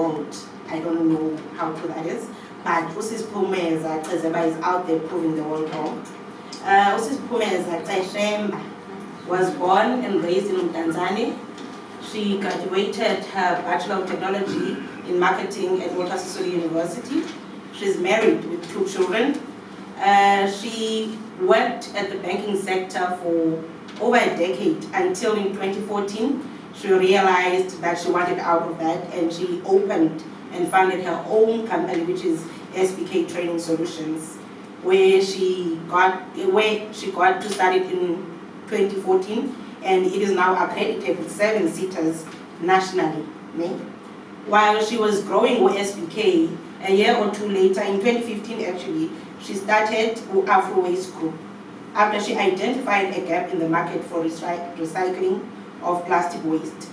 I don't know how true that is, but Phumeza Ceshemba is out there proving the world wrong. Phumeza Ceshemba was born and raised in Tanzania. She graduated her Bachelor of Technology in Marketing at Walter Sisulu University. She's married with 2 children. She worked at the banking sector for over a decade until in 2014 she realized that she wanted out of that, and she opened and founded her own company, which is SBK Training Solutions, where she got to start it in 2014, and it is now accredited with 7 seaters nationally. While she was growing with SBK, a year or 2 later, in 2015 actually, she started Afro Waste Group after she identified a gap in the market for recycling of plastic waste.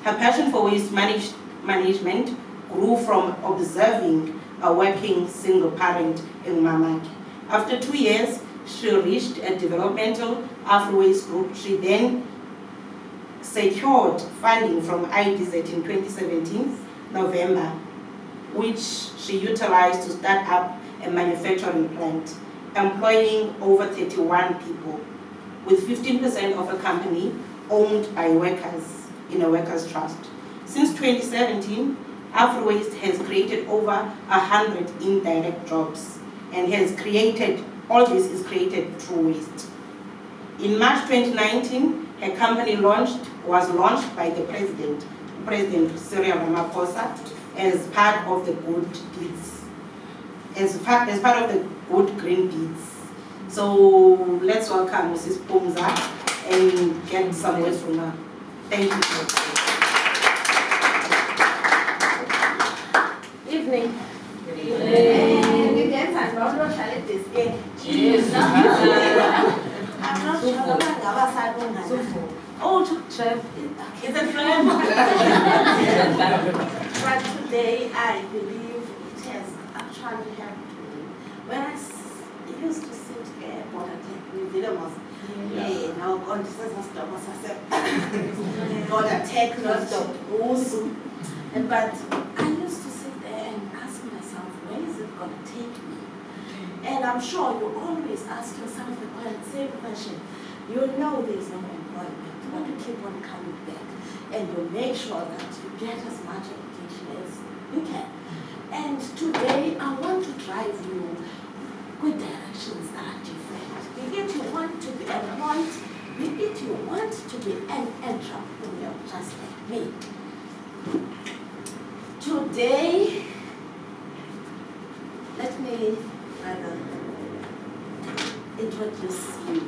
Her passion for waste management grew from observing a working single parent in Mamaki. After 2 years, she reached a developmental Afro Waste Group. She then secured funding from IDZ in 2017, November, which she utilized to start up a manufacturing plant, employing over 31 people, with 15% of a company owned by workers in a workers' trust. Since 2017, Afro Waste has created over 100 indirect jobs and all this is created through waste. In March 2019, her company was launched by the President Cyril Ramaphosa as part of the good deeds, as part of the good green deeds. So let's welcome Mrs. Phumeza and get some words from her. Thank you. Evening. I'm not sure if this game. I'm not sure. Oh, Trev. It's a friend. But today I believe it has actually helped me. When I used to sit here, but I think we didn't now God doesn't stop us. God attack not stop also. But I used to sit there and ask myself, where is it going to take me? And I'm sure you always ask yourself the same question. You know there's no employment. You want to keep on coming back. And you make sure that you get as much education as you can. And today I want to drive you with directions that are different. Be it you want to be employed, be it you want to be an entrepreneur just like me. Today, let me rather introduce you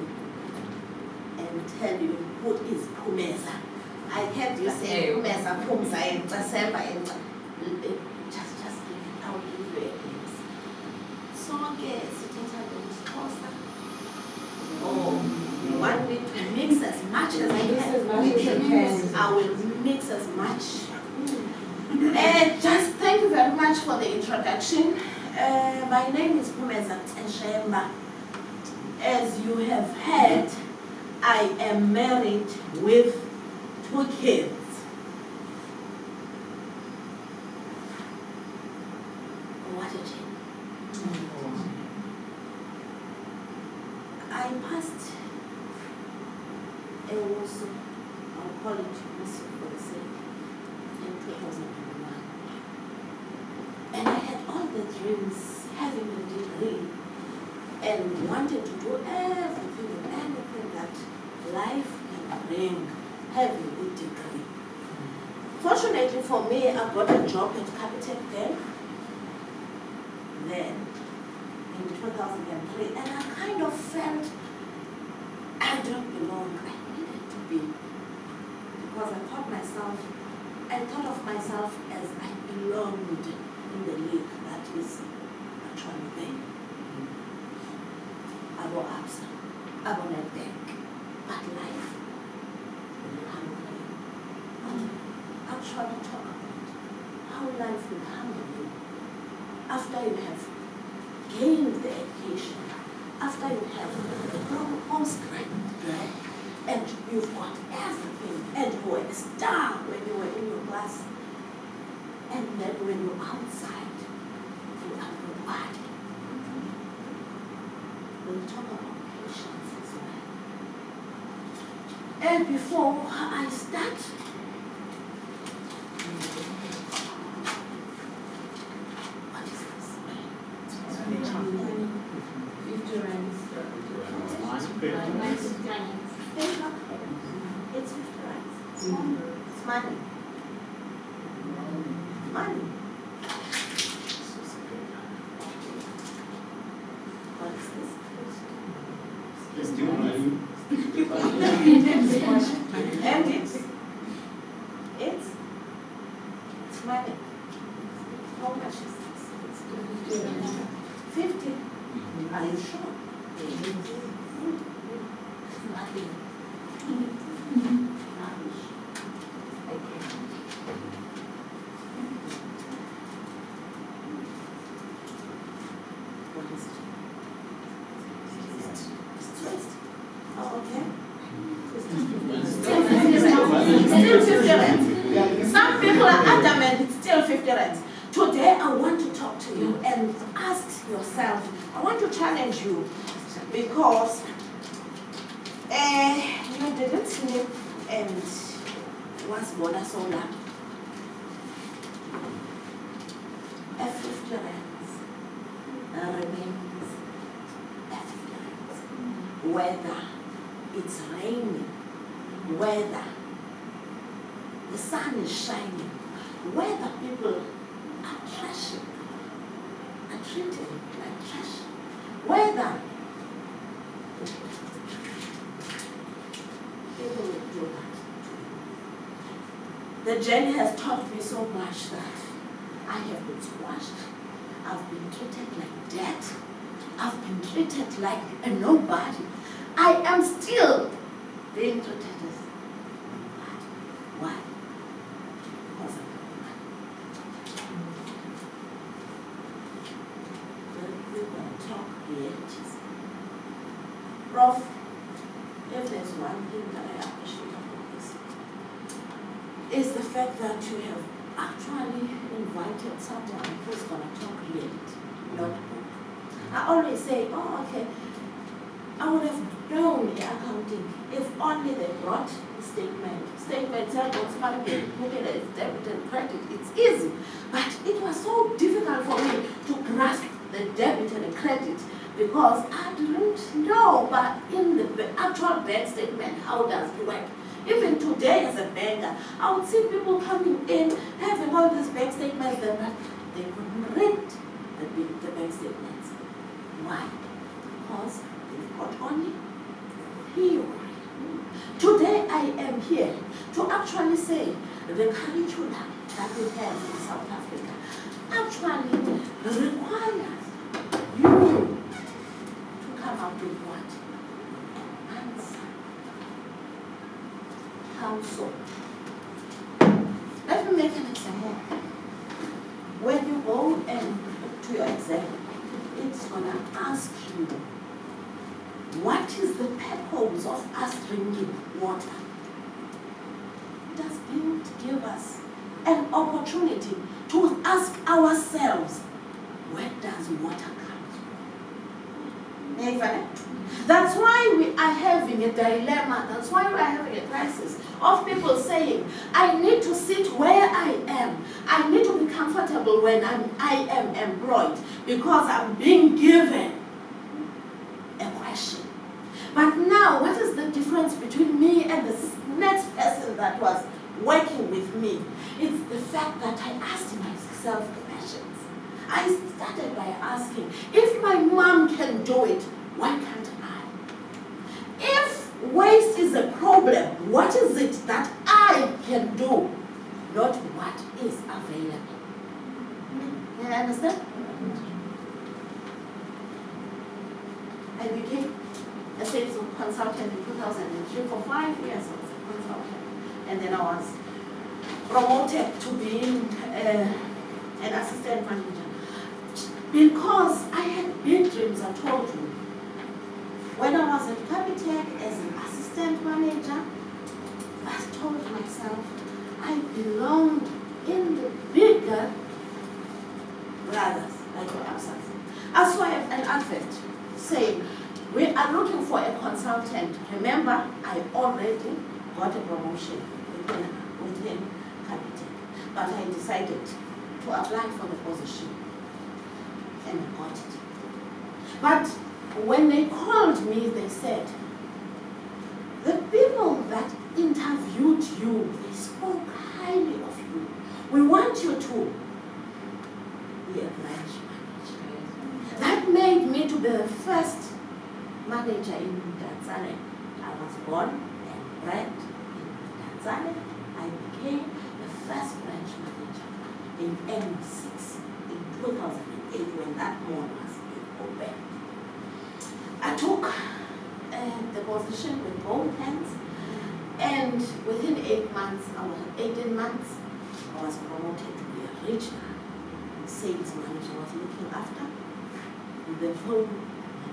and tell you who is Phumeza. I heard you say Phumeza, and Ceshemba, and just give it out in your names. So guess you want me to mix as much as I can? I will mix as much. Just thank you very much for the introduction. My name is Phumeza Ceshemba. As you have heard, I am married with 2 kids. What a change. I passed I'll call it for the sake, in 2001. And I had all the dreams, having a degree, and wanted to do everything and anything that life can bring, having a good degree. Fortunately for me, I got a job at Capitec Bank then in 2003, and I kind of felt I don't belong. I needed to be, because I thought of myself as I belonged in the league that is actually there. I go absent, I go not bank, but life will humble you. Actually talk about how life will humble you after you have gained the education, after you have grown homeschooled, and you've got everything, and you were a star when you were in your class, And then when you're outside, you are nobody. We'll talk about patience as well. And before I start, what is this? 50 rands. It's 50 rands. It's money. Money. What is this? It's still money. And it's money. How much is this? It's 50. Are you sure? Nothing. What is it? Oh, okay. Still 50 rands. Some people are adamant it's still 50 rands. Today I want to talk to you and ask yourself, I want to challenge you because you didn't sleep and was born solar. At 50 rands remains at 50 rands. Whether it's raining, whether the sun is shining, whether people are trashing, are treated like trash, whether people will do that. The journey has taught me so much that I have been squashed, I've been treated like debt, I've been treated like a nobody. I am still being treated as nobody. Why? Because I'm nobody. We're going to talk realities. Prof, if there's one thing that I appreciate about this, is the fact that you have actually invited someone who's going to talk reality, not book. I always say, oh, okay, I would have known the accounting if only they brought the statement. Statement said what's market, look at it, debit and credit, it's easy. But it was so difficult for me to grasp the debit and the credit because I didn't know, but in the actual bank statement, how does it work? Even today as a banker, I would see people coming in, having all these bank statements, but they couldn't read the bank statements. Why? Because they've got only theory. Today I am here to actually say the curriculum that we have in South Africa actually requires you to come up with what? Answer. How so? Let me make an example. When you go and to your exam, it's going to ask you, what is the purpose of us drinking water? Does it give us an opportunity to ask ourselves, where does water come from? That's why we are having a dilemma. That's why we are having a crisis of people saying, I need to sit where I am. I need to be comfortable when I am employed because I'm being given a question. But now, what is the difference between me and the next person that was working with me? It's the fact that I asked myself questions. I started by asking, if my mom can do it, why can't I? If waste is a problem, what is it that I can do, not what is available? You understand? I became a sales consultant in 2003. For 5 years I was a consultant. And then I was promoted to being an assistant manager. Because I had big dreams, I told you. When I was at Capitec as an assistant manager, I told myself I belonged in the big bigger brothers, like your absence. I saw an advert saying, we are looking for a consultant. Remember, I already got a promotion within Capitec, but I decided to apply for the position and I got it. But when they called me, they said, the people that interviewed you, they spoke highly of you. We want you to be a branch manager. That made me to be the first manager in Tanzania. I was born and bred in Tanzania. I became the first branch manager in M6 in 2008 when that mall was being opened. I took the position with both hands, and within 18 months, I was promoted to be a regional sales manager. I was looking after the whole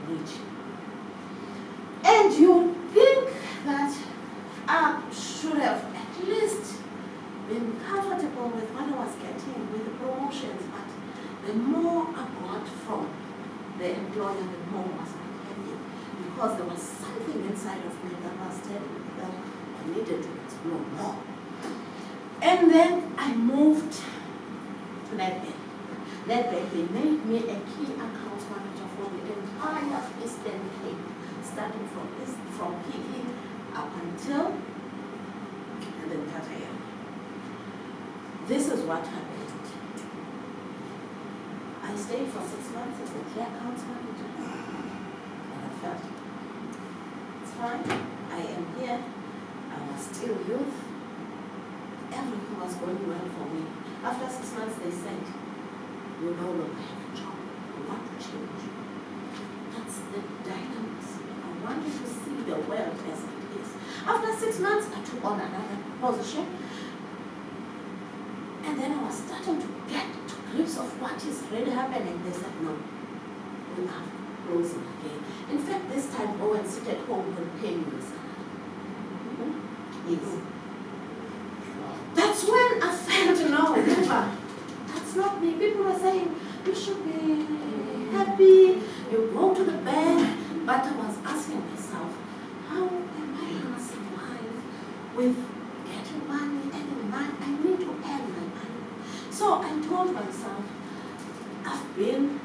region. And you think that I should have at least been comfortable with what I was getting with the promotions, but the more I got from the employer, the more was I happy, because there was something inside of me that was telling me that I needed to explore more. And then I moved to Nedbank. Nedbank, they made me a key account manager for the entire Eastern Cape, starting from PE up until and then Tataya. This is what happened. I stayed for 6 months as a key accounts manager, and I felt it's fine. I am here. I was still youth. Everything was going well for me. After 6 months, they said, "You no longer have a job. We want to change you." That's the dynamics. I wanted to see the world as it is. After 6 months, I took on another position. And then I was starting to get to grips of what is really happening. They said, "No, we are closing again." In fact, this time, go and sit at home and pay me the salary. Yes. That's when I felt, no, never. That's not me. People were saying, you should be happy, you go to the bank. But I was asking myself, how am I going to survive with getting money, earning money? I need to earn my money. So I told myself, I've been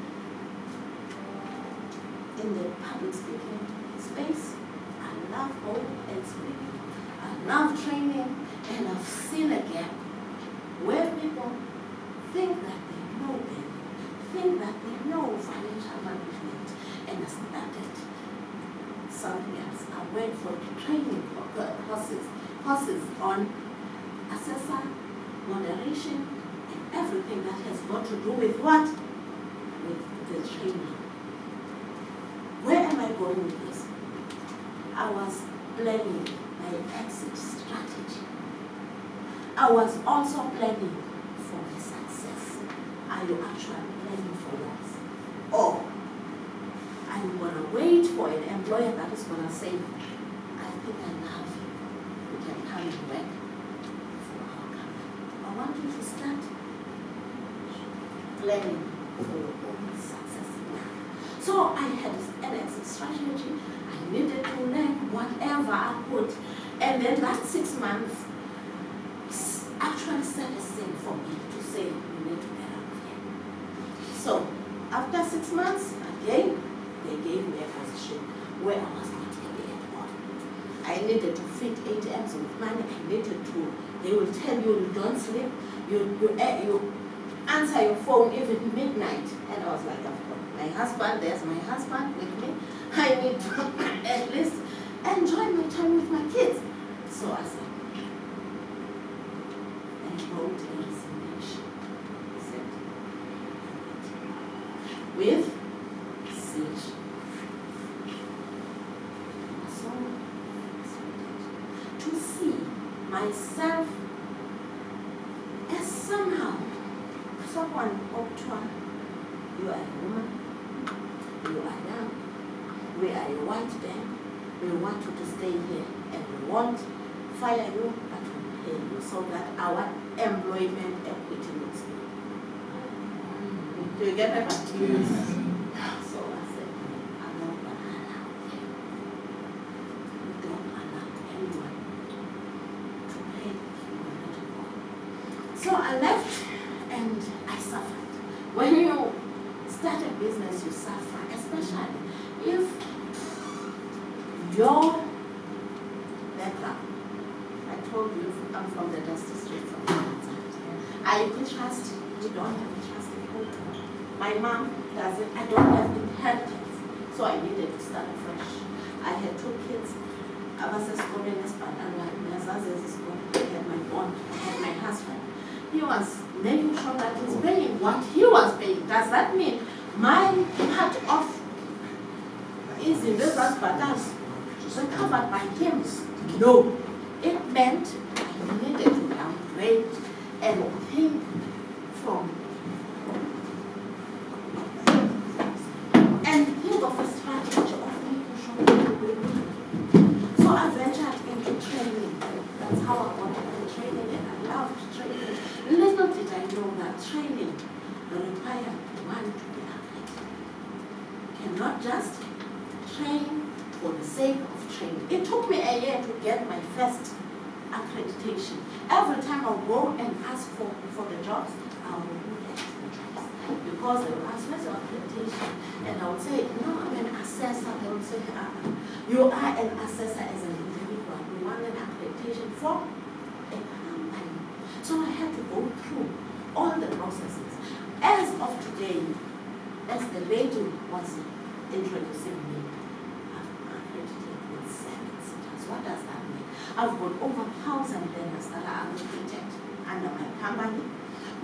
in the public speaking space. I love going and speaking. I love training. And I've seen a gap where people think that they know them, think that they know financial management, and I started something else. I went for training courses on assessor, moderation, and everything that has got to do with what? With the training. Where am I going with this? I was planning my exit strategy. I was also planning for my success. Are you actually planning for yours? Or I'm going to wait for an employer that is going to say, "I think I love you. You can come and work for our company." I want you to start planning for your own success now. So I had an exit strategy. I needed to learn whatever I could. And then that 6 months actually set a scene for me to say, "You need to get out of here." So after 6 months, again, they gave me a position where I was not happy at all. I needed to fit ATMs with money. I needed to, they will tell you, you don't sleep, you answer your phone even midnight. And I was like, I've got my husband, there's my husband with me. I need to at least enjoy my time with my kids. So I said, wrote a resignation. With Ceshemba. So to see myself as somehow someone up to her, you are a woman, you are young, we are a white man, we want you to stay here and we won't fire you, but we'll pay you so that our employment equity looks good. Do you get my point? Yes. So I said, I'm not going to allow them. Don't allow anyone to pay you are not involved. So I left and I suffered. When you start a business, you suffer, especially if your background, I told you I'm from the dusty streets of Phumeza. I could trust, we don't have a trust in home. My mom doesn't, I don't have inheritance, so I needed to start fresh. I had 2 kids. I was a school in Espan, and I had my bond, I had my husband. He was making sure that he's paying what he was paying. Does that mean my part of his investment patterns were covered by him? No. It meant I needed to downgrade and think from of a strategy of making sure that we win. So I ventured into training. That's how I got into training, and I loved training. Little did I know that training required one to be athletic. You cannot just train for the sake of training. It took me a year to get my first accreditation. Every time I'll go and ask for the jobs, I will get the jobs. Because they will ask, where's your accreditation? And I would say, no, I'm an assessor. They would say, you are an assessor as an individual. You want an accreditation for a company. So I had to go through all the processes. As of today, as the lady was introducing me, I'm accredited with 7 centers. What does that mean? I've got over 1,000 learners that are accredited under my company.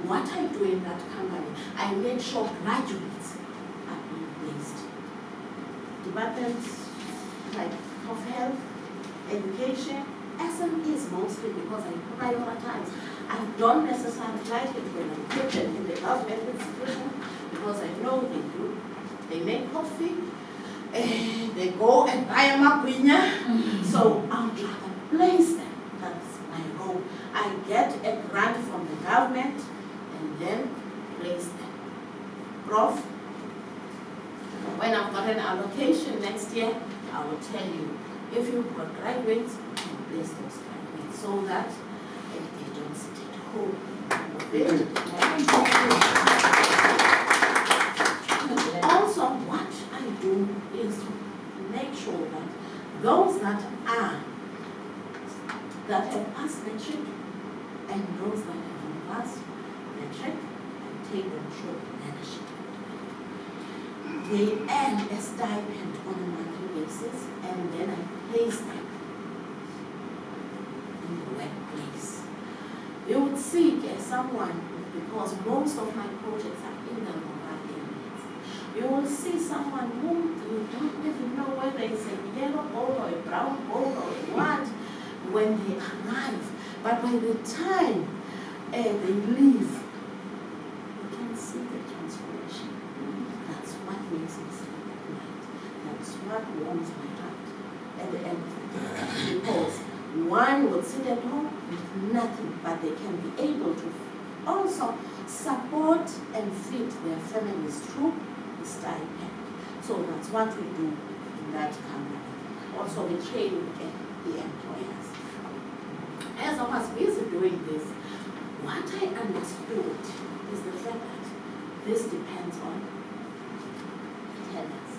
What I do in that company, I make sure graduates are being placed. Departments like of health, education, SMEs mostly, because I prioritize. I don't necessarily like it when I put them in the government institution, because I know they do. They make coffee, they go and buy a maquinya, so I'll try to place them. That's my role. I get a grant from the government and then place them. Prof, when I've got an allocation next year, I will tell you, if you've got graduates, you place those graduates so that they don't sit at home. Also, what I do is to make sure that those that have passed metric and those that haven't passed metric, I take them through leadership. They earn a stipend on a monthly basis, and then I place them in the workplace. You would seek someone, because most of my projects are in the rural areas. You will see someone whom you don't even know whether it's a yellow ball or a brown ball or what when they arrive. But by the time they leave, you can see the transformation. That's what makes me sleep at night. That's what warms my heart at the end of the day. Because one would sit at home with nothing, but they can be able to also support and feed their families through the stipend. So that's what we do in that company. Also, we train the employers. As I was busy doing this, what I understood is the fact that this depends on tenants.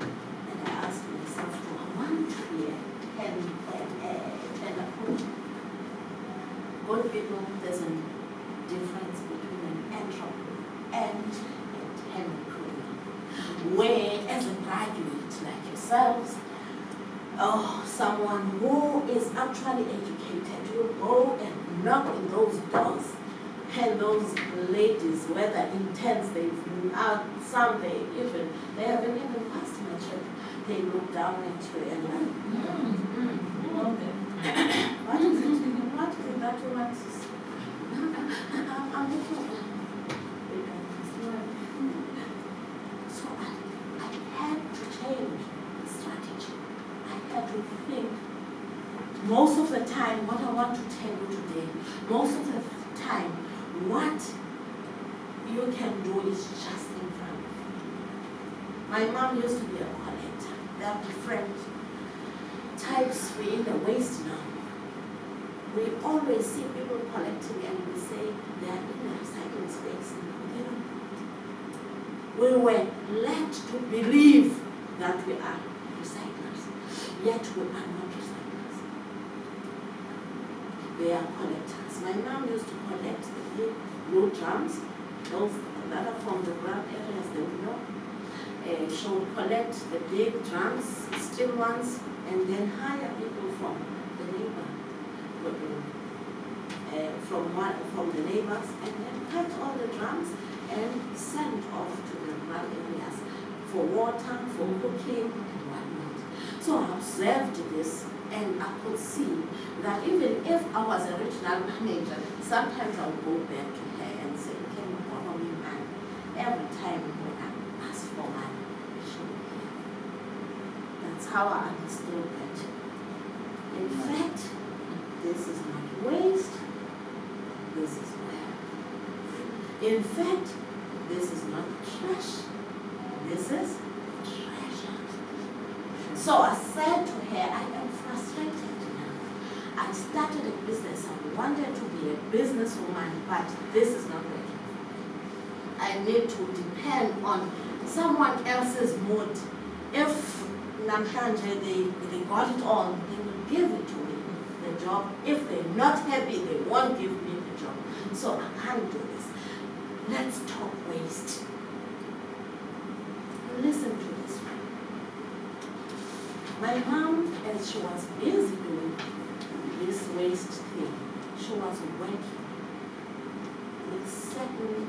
And I asked myself, do I want to be a tenant group? Good people, there's a difference between an entrepreneur and a tenant group. Where, as a graduate like yourselves, someone who is actually educated will go and knock on those doors, and those ladies, whether intense, some they haven't even passed metric, they look down at you and like, what is it? What is it that you want to say? I'm looking at So I had to change the strategy. I had to think. Most of the time, what I want to tell you today, most of the time, what you can do is just in front of you. My mom used to be a collector. There are different types. We're in the waste now. We always see people collecting and we say they are in the recycling space. They don't. We were led to believe that we are recyclers, yet we are not recyclers. They are collectors. My mom used to collect the big blue drums, those that are from the ground areas, they will know. She would collect the big drums, steel ones, and then hire people from the neighbors, from the neighbors, and then cut all the drums and send off to the rural areas for water, for cooking, and whatnot. So I observed this, and I could see that even if I was a regional manager, sometimes I would go back to her and say, "Can you follow me, man?" Every time when I ask for money, she would give. That's how I understood that. In fact, this is not waste, this is wealth. In fact, this is not trash, this is treasure. So I said to her, I am frustrated now. I started a business, I wanted to be a businesswoman, but this is not working for me. I need to depend on someone else's mood. If namhlanje they got it all, they will give it to me, the job. If they're not happy, they won't give me the job. So I can't do this. Let's talk waste. Listen to this one. My mom, as she was busy doing this waste thing, she was working with certain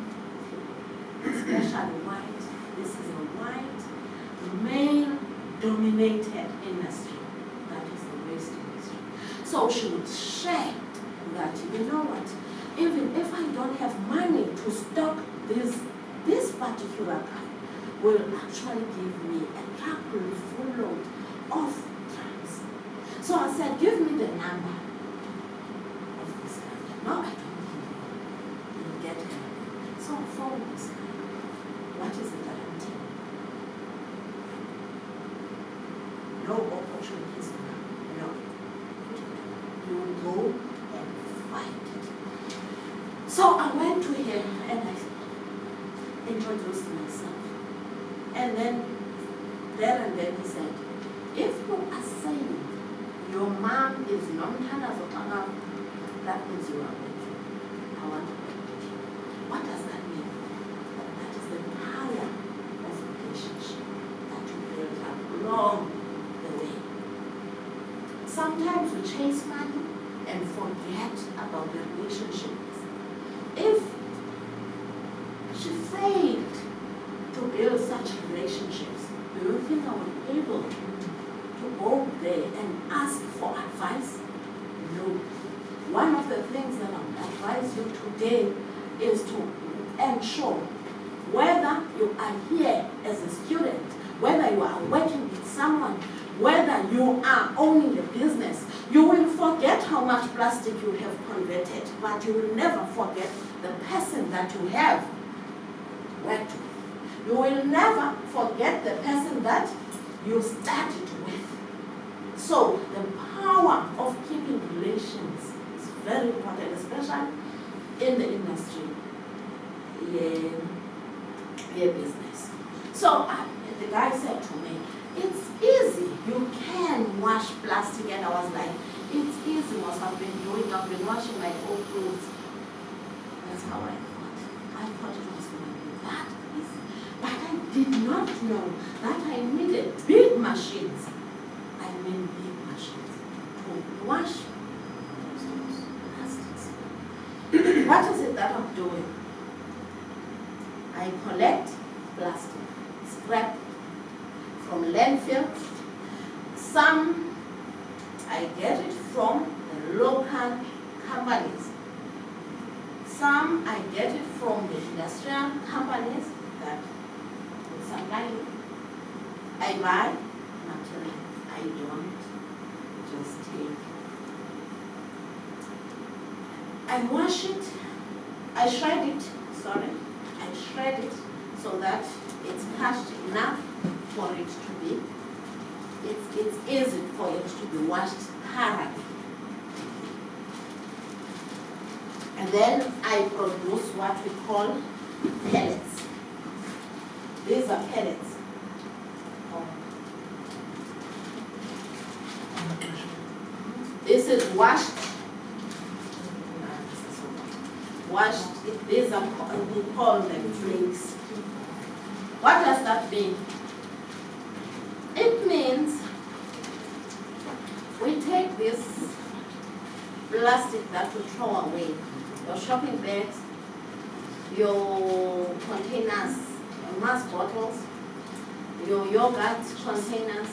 people, especially white. This is a white, male-dominated industry. That is the waste industry. So she would share that, you know what, even if I don't have money to stock this particular guy, will actually give me a truck full load of drums. So I said, give me the number of this guy. No, I don't know. You get it. So I phoned this guy. What is the guarantee? No opportunities now. No. You will go and find it. So I went to him and I introduced myself. And then, there and then he said, if you are saying your mom is non-Tana Zopanga, that means you are working. I want to work with you. What does that mean? That is the power of relationship that you build up along the way. Sometimes we chase money and forget about the relationships. If she failed to build such relationships, do you think I would be able to go there and ask for advice? No. One of the things that I would advise you today is to ensure whether you are here as a student, whether you are working with someone, whether you are owning a business, you will forget how much plastic you have converted, but you will never forget the person that you have worked with. You will never forget the person that you started with. So the power of keeping relations is very important, especially in the industry, your business. So the guy said to me, it's easy, you can wash plastic. And I was like, it's easy, I've been washing my old clothes. That's how I thought. I thought it was going to be that easy. But I did not know that I needed big machines. I mean big machines to wash plastics. What is it that I'm doing? I collect plastic, scrap from landfills. Some I get it from the local companies. Some I get it from the industrial companies that will supply me. I buy material. I don't just take. I wash it. I shred it. Sorry. I spread it so that it's crushed enough for it to be, it's easy for it to be washed thoroughly. And then I produce what we call pellets. These are pellets. This is washed. These are, we call them flakes. What does that mean? It means we take this plastic that we throw away, your shopping bags, your containers, your mask bottles, your yogurt containers,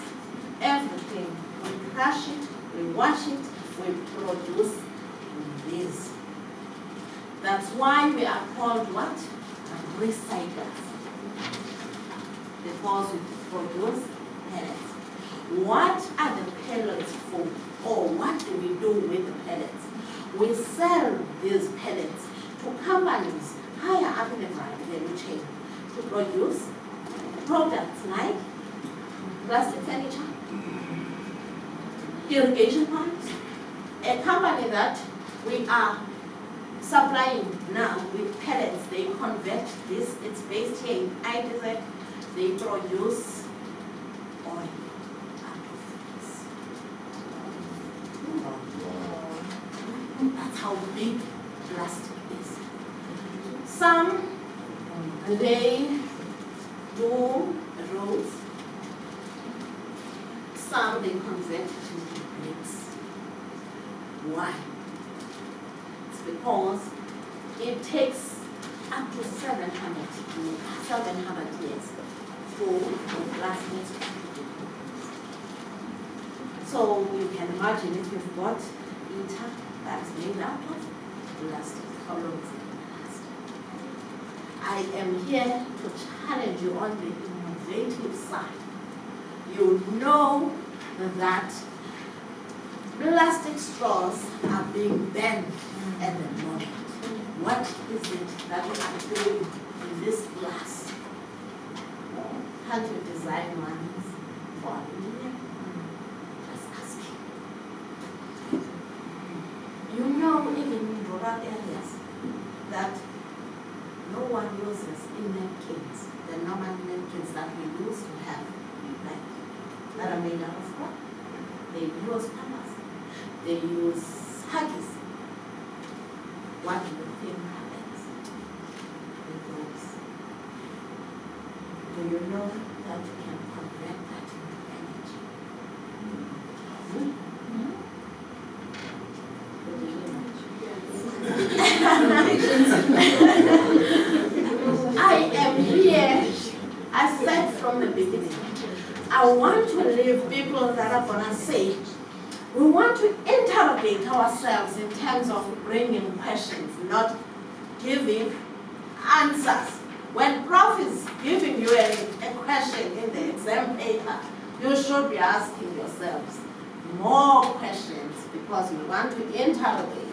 everything. We crush it, we wash it, we produce this. That's why we are called what? Recyclers. Because we produce pellets. What are the pellets for? Or what do we do with the pellets? We sell these pellets to companies higher up in the value chain to produce products like plastic furniture, irrigation pumps, a company that we are supplying now with pellets. They convert this, it's based here in IDZ, they produce oil out of this. That's how big plastic is. Some, they do roads. Some, they convert it into bricks. Why? It's because it takes up to 700 years for plastic to be. So you can imagine if you've got heater that's made out of plastic, how long is it last? I am here to challenge you on the innovative side. You know that plastic straws are being banned at the moment. What is it that we are doing in this glass? Can't you design ones for India? Just asking. You know, even in rural areas, that no one uses in napkins, the normal napkins that we used to have, like, that are made out of what? They use pampers. They use huggies. What do you think happens with those? Do you know that you can convert that into energy? I am here, I said from the beginning, I want to leave people that are going to say, we want to interrogate ourselves in terms of bringing questions, not giving answers. When Prof is giving you a question in the exam paper, you should be asking yourselves more questions because you want to interrogate.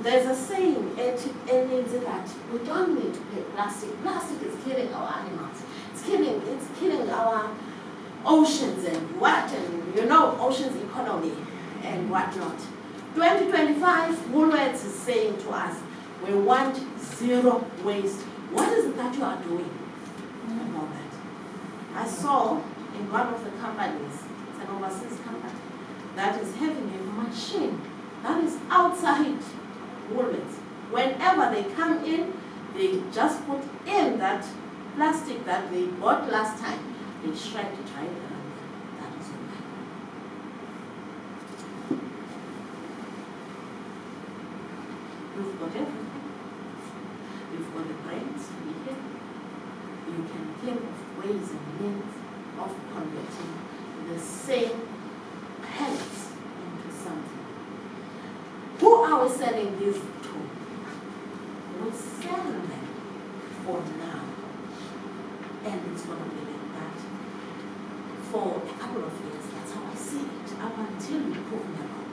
There's a saying, that we don't need to pay plastic. Plastic is killing our animals. It's killing our oceans and what, and you know, oceans economy and whatnot. 2025, Woolworths is saying to us, we want zero waste. What is it that you are doing about that? I saw in one of the companies, it's an overseas company, that is having a machine that is outside Woolworths. Whenever they come in, they just put in that plastic that they bought last time. They shred it right around there. That is okay. You've got everything. You've got the brains to be here. You can think of ways and means of converting the same pellets into something. Who are we selling these to? We sell them for now. And it's going to be like that for a couple of years. That's how I see it, up until we prove them wrong.